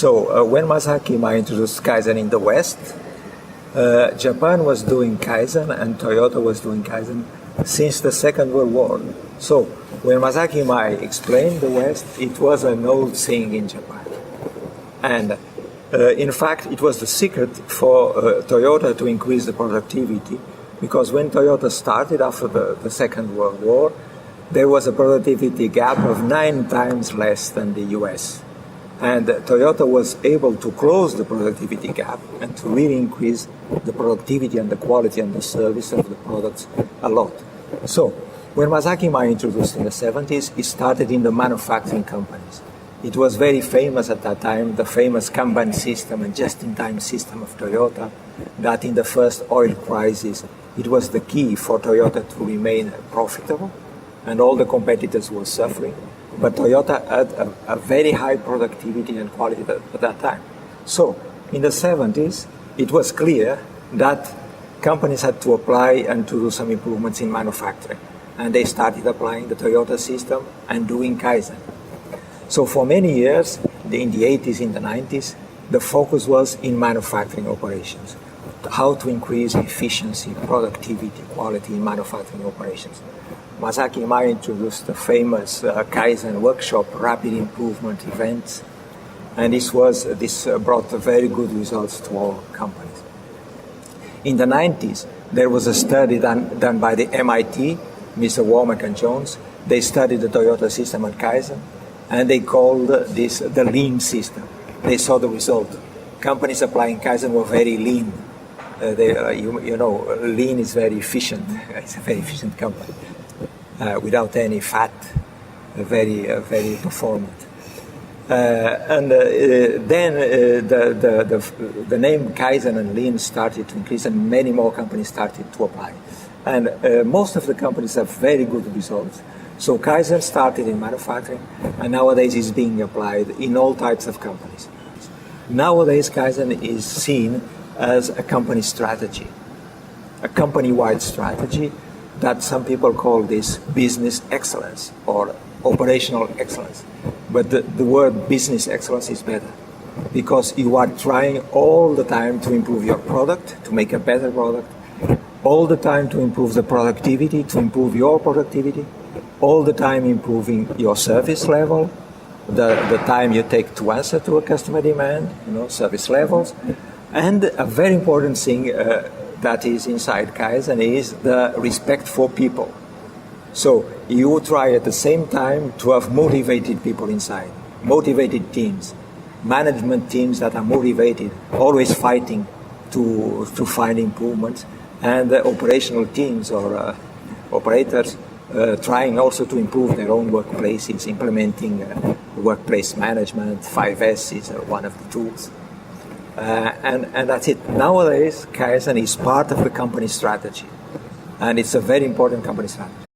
So when Masaaki Imai introduced Kaizen in the West, Japan was doing Kaizen and Toyota was doing Kaizen since the Second World War. So when Masaaki Imai explained the West, it was an old saying in Japan. And in fact, it was the secret for Toyota to increase the productivity, because when Toyota started after the Second World War, there was a productivity gap of 9 times less than the US. And Toyota was able to close the productivity gap and to really increase the productivity and the quality and the service of the products a lot. So when Masaaki Imai introduced in the 70s, it started in the manufacturing companies. It was very famous at that time, the famous Kanban system and just-in-time system of Toyota, that in the first oil crisis, it was the key for Toyota to remain profitable, and all the competitors were suffering. But Toyota had a very high productivity and quality at that time. So in the 70s, it was clear that companies had to apply and to do some improvements in manufacturing. And they started applying the Toyota system and doing Kaizen. So for many years, in the 80s, in the 90s, the focus was in manufacturing operations. How to increase efficiency, productivity, quality in manufacturing operations. Masaaki Imai introduced the famous Kaizen workshop, rapid improvement events, and this brought very good results to all companies. In the 90s, there was a study done by the MIT, Mr. Womack and Jones. They studied the Toyota system and Kaizen, and they called this the lean system. They saw the result. Companies applying Kaizen were very lean. Lean is very efficient. It's a very efficient company. Without any fat, very performant. Then the name Kaizen and Lean started to increase, and many more companies started to apply. And most of the companies have very good results. So Kaizen started in manufacturing, and nowadays is being applied in all types of companies. Nowadays, Kaizen is seen as a company strategy, a company-wide strategy, that some people call this business excellence or operational excellence. But the word business excellence is better, because you are trying all the time to improve your product, to make a better product, all the time to improve the productivity, to improve your productivity, all the time improving your service level, the time you take to answer to a customer demand, service levels. And a very important thing that is inside Kaizen is the respect for people. So you try at the same time to have motivated people inside, motivated teams, management teams that are motivated, always fighting to find improvements, and operational teams or operators trying also to improve their own workplaces, implementing workplace management. 5S is one of the tools. And that's it. Nowadays, Kaizen is part of the company strategy, and it's a very important company strategy.